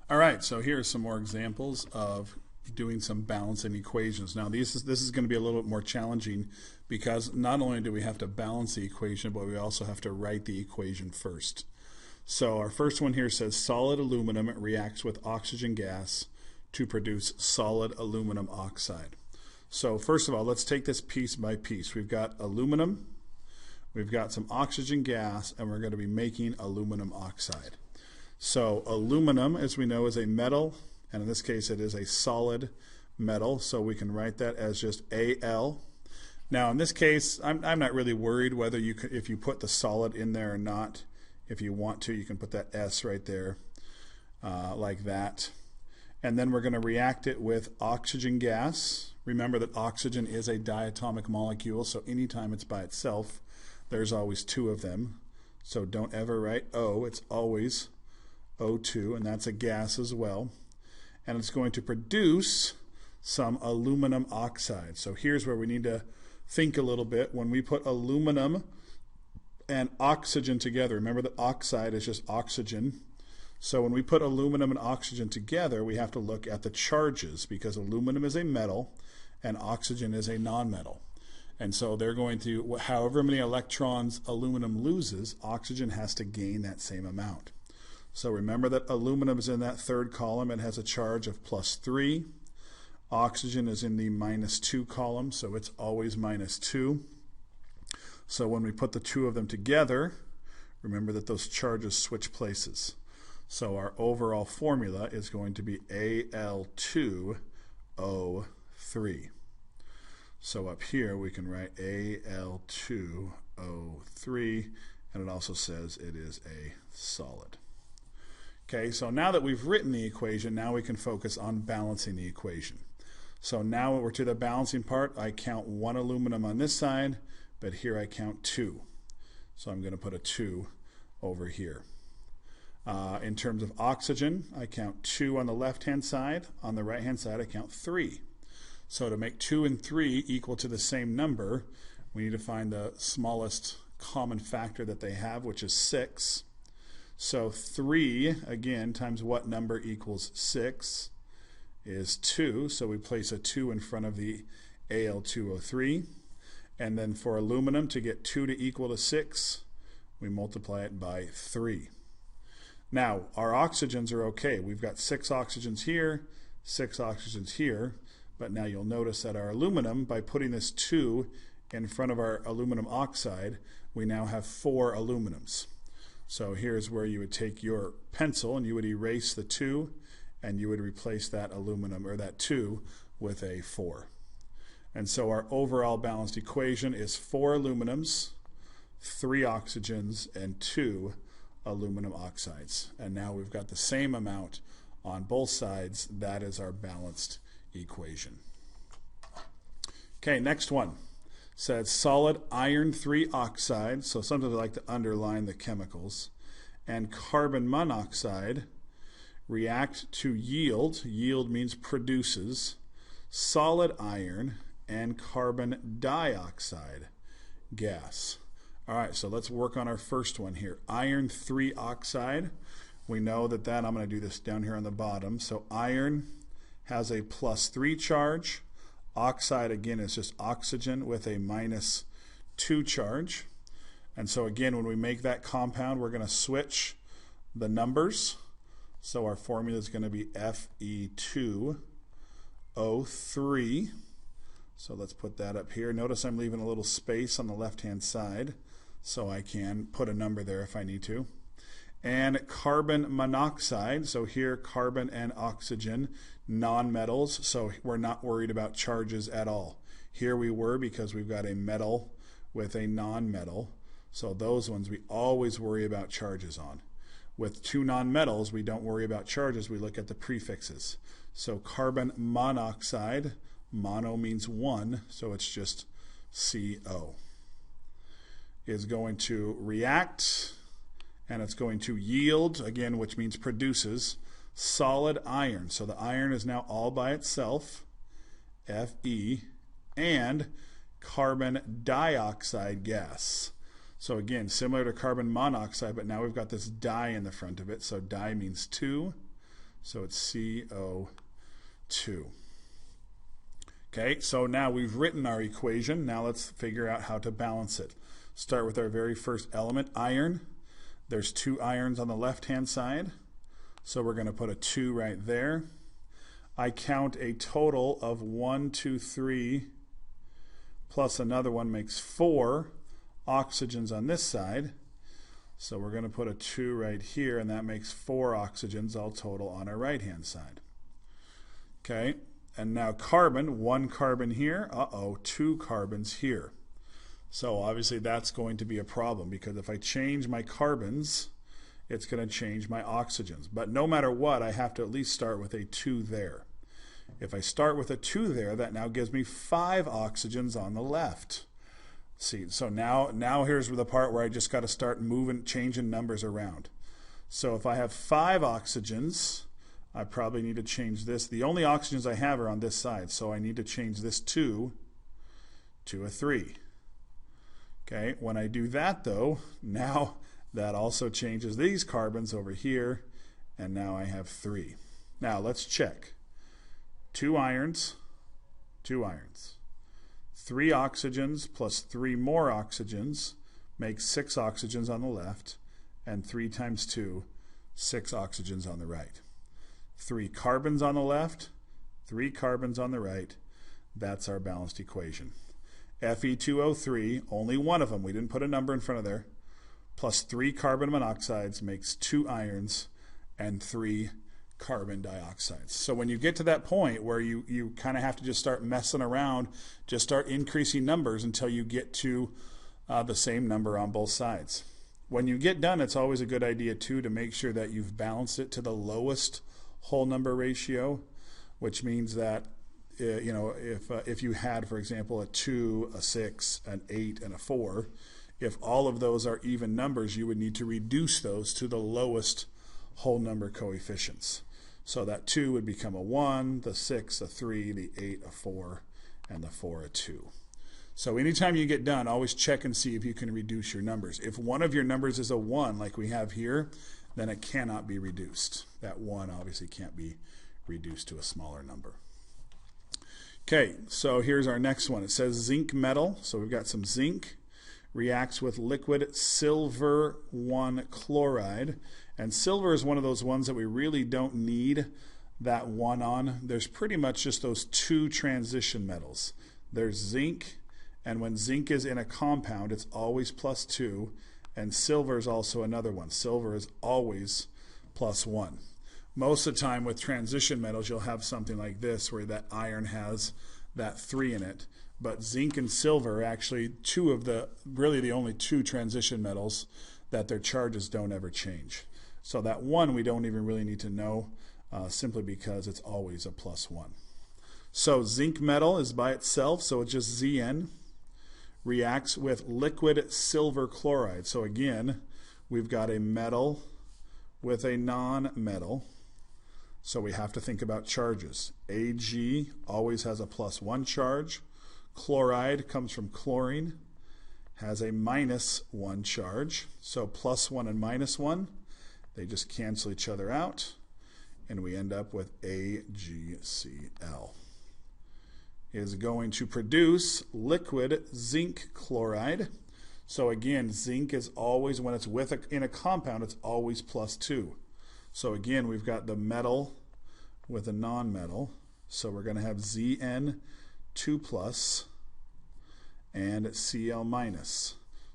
All right, so here are some more examples of doing some balancing equations. Now this is going to be a little bit more challenging because not only do we have to balance the equation, but we also have to write the equation first. So our first one here says solid aluminum reacts with oxygen gas to produce solid aluminum oxide. So first of all, let's take this piece by piece. We've got aluminum, we've got some oxygen gas, and we're going to be making aluminum oxide. So aluminum, as we know, is a metal, and in this case it is a solid metal, so we can write that as just Al. Now in this case, I'm not really worried whether if you put the solid in there or not. If you want to, you can put that S right there like that. And then we're going to react it with oxygen gas. Remember that oxygen is a diatomic molecule, so anytime it's by itself, there's always two of them. So don't ever write O, it's always O2, and that's a gas as well. And it's going to produce some aluminum oxide. So here's where we need to think a little bit. When we put aluminum and oxygen together, remember that oxide is just oxygen. So when we put aluminum and oxygen together, we have to look at the charges because aluminum is a metal and oxygen is a nonmetal. And so they're going to, however many electrons aluminum loses, oxygen has to gain that same amount. So remember that aluminum is in that third column. It has a charge of +3. Oxygen is in the -2 column, so it's always -2. So when we put the two of them together, remember that those charges switch places. So our overall formula is going to be Al2O3. So up here we can write Al2O3, and it also says it is a solid. Okay, so now that we've written the equation, now we can focus on balancing the equation. So now we're to the balancing part. I count 1 aluminum on this side, but here I count 2. So I'm going to put a 2 over here. In terms of oxygen, I count 2 on the left-hand side. On the right-hand side, I count 3. So to make 2 and 3 equal to the same number, we need to find the smallest common factor that they have, which is 6. So 3, again, times what number equals 6 is 2. So we place a 2 in front of the Al2O3. And then for aluminum, to get 2 to equal to 6, we multiply it by 3. Now, our oxygens are okay. We've got 6 oxygens here, 6 oxygens here. But now you'll notice that our aluminum, by putting this 2 in front of our aluminum oxide, we now have 4 aluminums. So here's where you would take your pencil and you would erase the 2 and you would replace that aluminum or that 2 with a 4. And so our overall balanced equation is 4 aluminums, 3 oxygens, and 2 aluminum oxides. And now we've got the same amount on both sides. That is our balanced equation. Okay, next one says solid iron 3 oxide, so sometimes I like to underline the chemicals, and carbon monoxide react to yield means produces, solid iron and carbon dioxide gas. All right, so let's work on our first one here. Iron 3 oxide, we know that I'm going to do this down here on the bottom. So iron has a +3 charge. Oxide, again, is just oxygen with a -2 charge. And so again, when we make that compound, we're going to switch the numbers. So our formula is going to be Fe2O3. So let's put that up here. Notice I'm leaving a little space on the left-hand side, so I can put a number there if I need to. And carbon monoxide, so here carbon and oxygen, nonmetals, so we're not worried about charges at all. Here we were because we've got a metal with a nonmetal, so those ones we always worry about charges on. With 2 nonmetals, we don't worry about charges, we look at the prefixes. So carbon monoxide, mono means 1, so it's just CO, is going to react, and it's going to yield, again, which means produces, solid iron. So the iron is now all by itself, Fe, and carbon dioxide gas. So again, similar to carbon monoxide, but now we've got this di in the front of it. So di means 2. So it's CO2. Okay, so now we've written our equation. Now let's figure out how to balance it. Start with our very first element, iron. There's 2 irons on the left-hand side, so we're going to put a 2 right there. I count a total of 1, 2, 3, plus another one makes 4 oxygens on this side. So we're going to put a 2 right here, and that makes 4 oxygens all total on our right-hand side. Okay, and now carbon, 1 carbon here, 2 carbons here. So obviously that's going to be a problem, because if I change my carbons, it's going to change my oxygens. But no matter what, I have to at least start with a 2 there. If I start with a 2 there, that now gives me 5 oxygens on the left. See, so now here's the part where I just got to start changing numbers around. So if I have 5 oxygens, I probably need to change this. The only oxygens I have are on this side, so I need to change this 2 to a 3. Okay, when I do that though, now that also changes these carbons over here, and now I have 3. Now let's check. 2 irons, 2 irons. 3 oxygens plus 3 more oxygens makes 6 oxygens on the left, and 3 times 2, 6 oxygens on the right. 3 carbons on the left, 3 carbons on the right. That's our balanced equation. Fe2O3, only one of them, we didn't put a number in front of there, plus 3 carbon monoxides makes 2 irons and 3 carbon dioxides. So when you get to that point where you kind of have to just start messing around, just start increasing numbers until you get to the same number on both sides. When you get done, it's always a good idea too to make sure that you've balanced it to the lowest whole number ratio, which means that if you had, for example, a 2, a 6, an 8, and a 4, if all of those are even numbers, you would need to reduce those to the lowest whole number coefficients. So that 2 would become a 1, the 6 a 3, the 8 a 4, and the 4 a 2. So anytime you get done, always check and see if you can reduce your numbers. If one of your numbers is a 1, like we have here, then it cannot be reduced. That 1 obviously can't be reduced to a smaller number. Okay, so here's our next one. It says zinc metal. So we've got some zinc, reacts with liquid silver 1 chloride. And silver is one of those ones that we really don't need that 1 on. There's pretty much just those 2 transition metals. There's zinc, and when zinc is in a compound, it's always +2, and silver is also another one. Silver is always +1. Most of the time with transition metals, you'll have something like this where that iron has that 3 in it. But zinc and silver are actually really the only 2 transition metals that their charges don't ever change. So that 1 we don't even really need to know simply because it's always a +1. So zinc metal is by itself, so it's just Zn, reacts with liquid silver chloride. So again, we've got a metal with a non-metal. So we have to think about charges. Ag always has a +1 charge. Chloride comes from chlorine, has a -1 charge. So +1 and -1, they just cancel each other out, and we end up with AgCl. It is going to produce liquid zinc chloride. So again, zinc is always, when it's in a compound, it's always +2. So again, we've got the metal with a non-metal. So we're going to have Zn2+ and Cl-.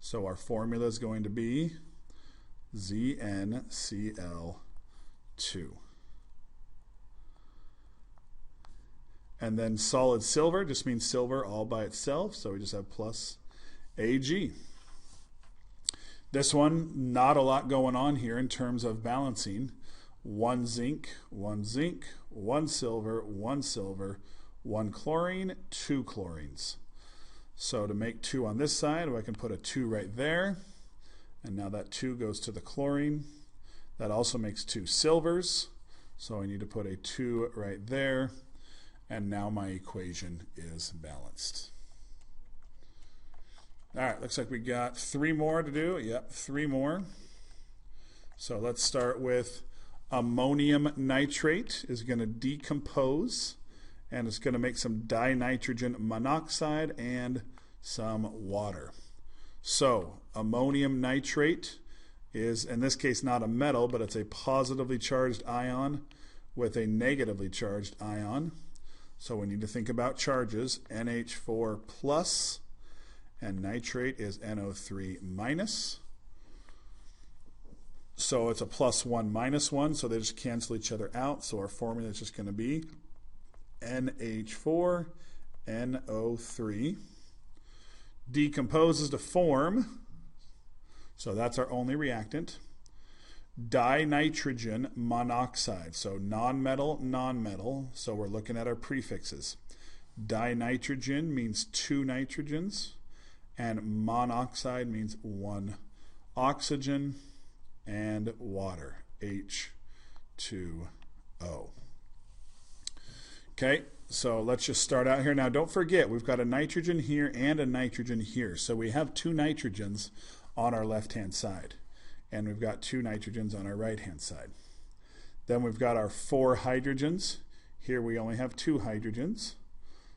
So our formula is going to be ZnCl2. And then solid silver just means silver all by itself, so we just have +Ag. This one, not a lot going on here in terms of balancing. 1 zinc, 1 zinc, 1 silver, 1 silver, 1 chlorine, 2 chlorines. So to make 2 on this side, I can put a 2 right there. And now that 2 goes to the chlorine. That also makes 2 silvers. So I need to put a 2 right there. And now my equation is balanced. All right, looks like we got 3 more to do. Yep, 3 more. So let's start with Ammonium nitrate is going to decompose, and it's going to make some dinitrogen monoxide and some water. So ammonium nitrate is, in this case, not a metal, but it's a positively charged ion with a negatively charged ion. So we need to think about charges. NH4 plus, and nitrate is NO3 minus. So it's a plus 1 minus 1, so they just cancel each other out. So our formula is just going to be NH4 NO3. Decomposes to form, so that's our only reactant, dinitrogen monoxide. So nonmetal, nonmetal. So we're looking at our prefixes. Dinitrogen means 2 nitrogens, and monoxide means 1 oxygen, and water, H2O. Okay, so let's just start out here. Now don't forget, we've got a nitrogen here and a nitrogen here. So we have 2 nitrogens on our left-hand side, and we've got 2 nitrogens on our right-hand side. Then we've got our 4 hydrogens. Here we only have 2 hydrogens.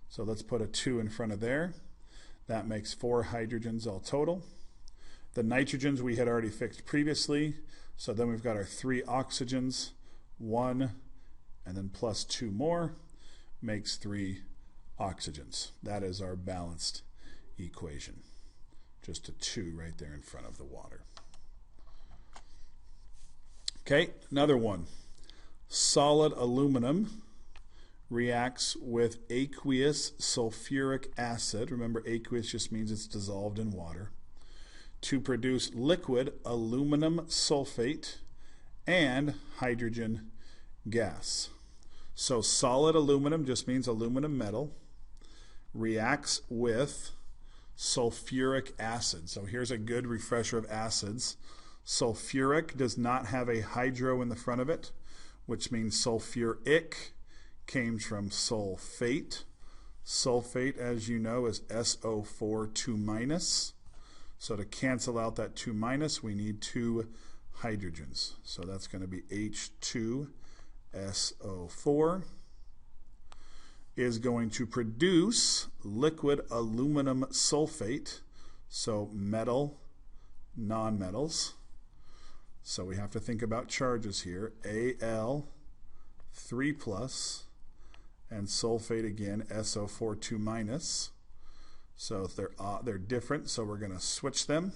So let's put a 2 in front of there. That makes 4 hydrogens all total. The nitrogens we had already fixed previously. So then we've got our 3 oxygens, 1, and then plus 2 more, makes 3 oxygens. That is our balanced equation. Just a 2 right there in front of the water. Okay, another one. Solid aluminum reacts with aqueous sulfuric acid. Remember, aqueous just means it's dissolved in water, to produce liquid aluminum sulfate and hydrogen gas. So solid aluminum just means aluminum metal, reacts with sulfuric acid. So here's a good refresher of acids. Sulfuric does not have a hydro in the front of it, which means sulfuric came from sulfate. Sulfate, as you know, is SO4 2 minus. So to cancel out that 2 minus, we need 2 hydrogens. So that's going to be H2SO4 is going to produce liquid aluminum sulfate, so metal, nonmetals. So we have to think about charges here. Al 3 plus and sulfate again, SO4 2 minus. So if they're different, so we're going to switch them.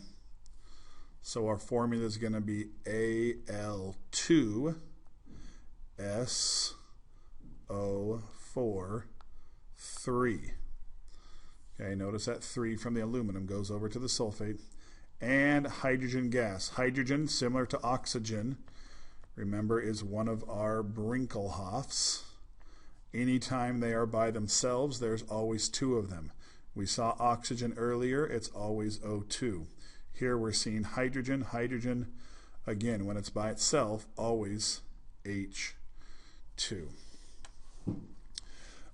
So our formula is going to be Al2 SO4 3. Okay, notice that 3 from the aluminum goes over to the sulfate. And hydrogen gas. Hydrogen, similar to oxygen, remember, is one of our Brinkelhoffs. Anytime they are by themselves, there's always 2 of them. We saw oxygen earlier, it's always O2. Here we're seeing hydrogen. Hydrogen, again, when it's by itself, always H2.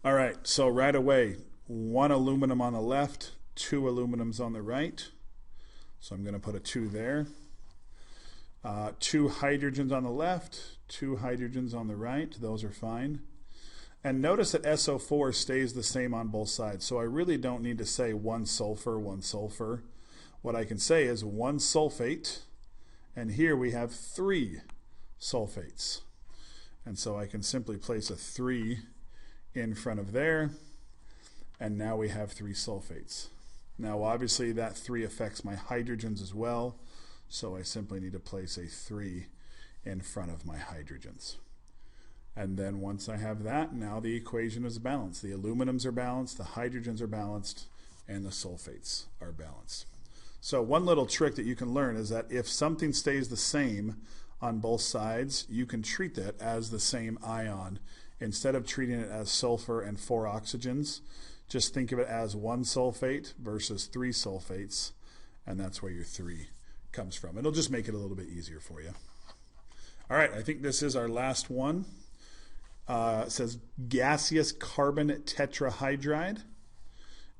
All right, so right away, 1 aluminum on the left, 2 aluminums on the right. So I'm going to put a 2 there. 2 hydrogens on the left, 2 hydrogens on the right. Those are fine. And notice that SO4 stays the same on both sides. So I really don't need to say 1 sulfur, 1 sulfur. What I can say is 1 sulfate, and here we have 3 sulfates. And so I can simply place a 3 in front of there, and now we have 3 sulfates. Now obviously that 3 affects my hydrogens as well, so I simply need to place a 3 in front of my hydrogens. And then once I have that, now the equation is balanced. The aluminums are balanced, the hydrogens are balanced, and the sulfates are balanced. So one little trick that you can learn is that if something stays the same on both sides, you can treat that as the same ion. Instead of treating it as sulfur and 4 oxygens, just think of it as 1 sulfate versus 3 sulfates, and that's where your 3 comes from. It'll just make it a little bit easier for you. All right, I think this is our last one. It says gaseous carbon tetrahydride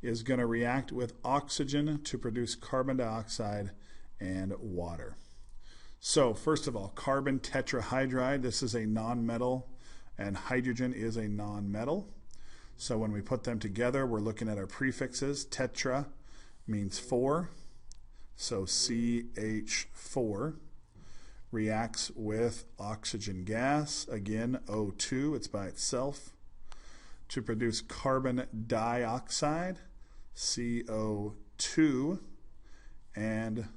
is going to react with oxygen to produce carbon dioxide and water. So first of all, carbon tetrahydride, this is a nonmetal, and hydrogen is a nonmetal. So when we put them together, we're looking at our prefixes. Tetra means 4, so CH4 reacts with oxygen gas, again O2, it's by itself, to produce carbon dioxide, CO2, and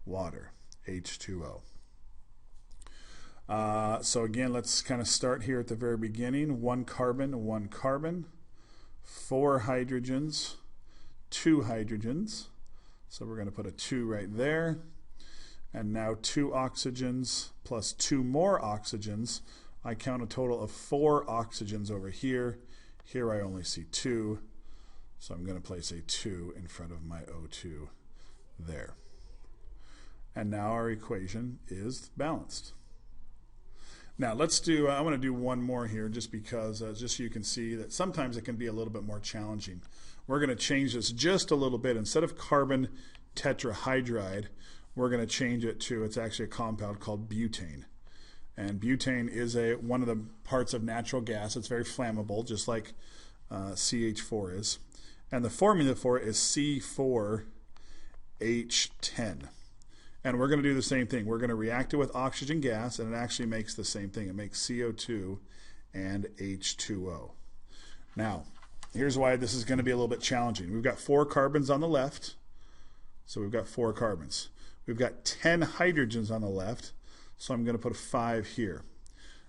water, H2O. So again, let's kind of start here at the very beginning. 1 carbon, 4 hydrogens, 2 hydrogens. So we're going to put a 2 right there. And now 2 oxygens plus 2 more oxygens. I count a total of 4 oxygens over here. Here I only see 2. So I'm going to place a 2 in front of my O2 there. And now our equation is balanced. Now let's do, I want to do one more here just because, just so you can see that sometimes it can be a little bit more challenging. We're going to change this just a little bit. Instead of carbon tetrahydride, we're going to change it to, it's actually a compound called butane. And butane is one of the parts of natural gas. It's very flammable, just like CH4 is. And the formula for it is C4H10. And we're going to do the same thing. We're going to react it with oxygen gas, and it actually makes the same thing. It makes CO2 and H2O. Now, here's why this is going to be a little bit challenging. We've got 4 carbons on the left, so we've got 4 carbons. We've got 10 hydrogens on the left, so I'm going to put a 5 here.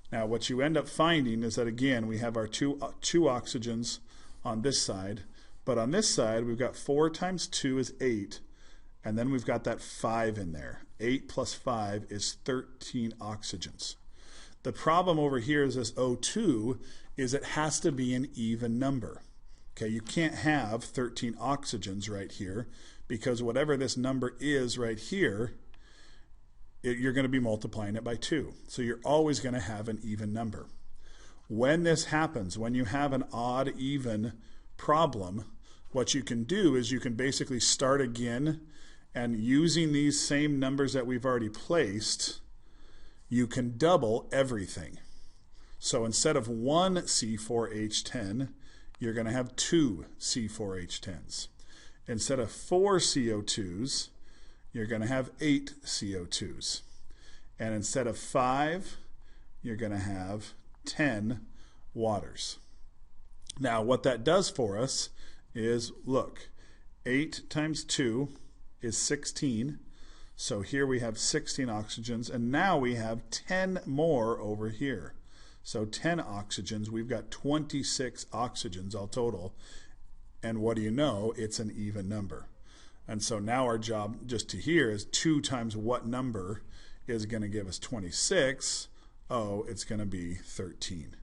Now, what you end up finding is that, again, we have our two oxygens on this side, but on this side, we've got 4 times 2 is 8. And then we've got that 5 in there. 8 plus 5 is 13 oxygens. The problem over here is this O2 is it has to be an even number. Okay, you can't have 13 oxygens right here because whatever this number is right here, you're going to be multiplying it by 2. So you're always going to have an even number. When this happens, when you have an odd-even problem, what you can do is you can basically start again, and using these same numbers that we've already placed, you can double everything. So instead of 1 C4H10, you're going to have 2 C4H10s. Instead of 4 CO2s, you're going to have 8 CO2s. And instead of 5, you're going to have 10 waters. Now what that does for us is, look, 8 times 2 is 16. So here we have 16 oxygens, and now we have 10 more over here. So 10 oxygens, we've got 26 oxygens all total. And what do you know? It's an even number. And so now our job just to here is 2 times what number is going to give us 26? Oh, it's going to be 13.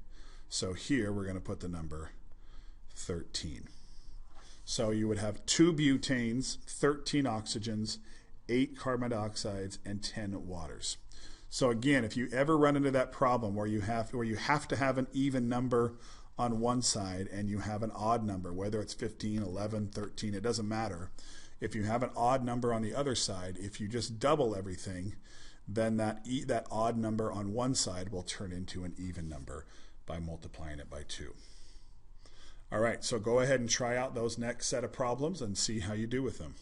So here we're going to put the number 13. So you would have 2 butanes, 13 oxygens, 8 carbon dioxides, and 10 waters. So again, if you ever run into that problem where you have to have an even number on one side and you have an odd number, whether it's 15, 11, 13, it doesn't matter. If you have an odd number on the other side, if you just double everything, then that odd number on one side will turn into an even number by multiplying it by 2. All right, so go ahead and try out those next set of problems and see how you do with them.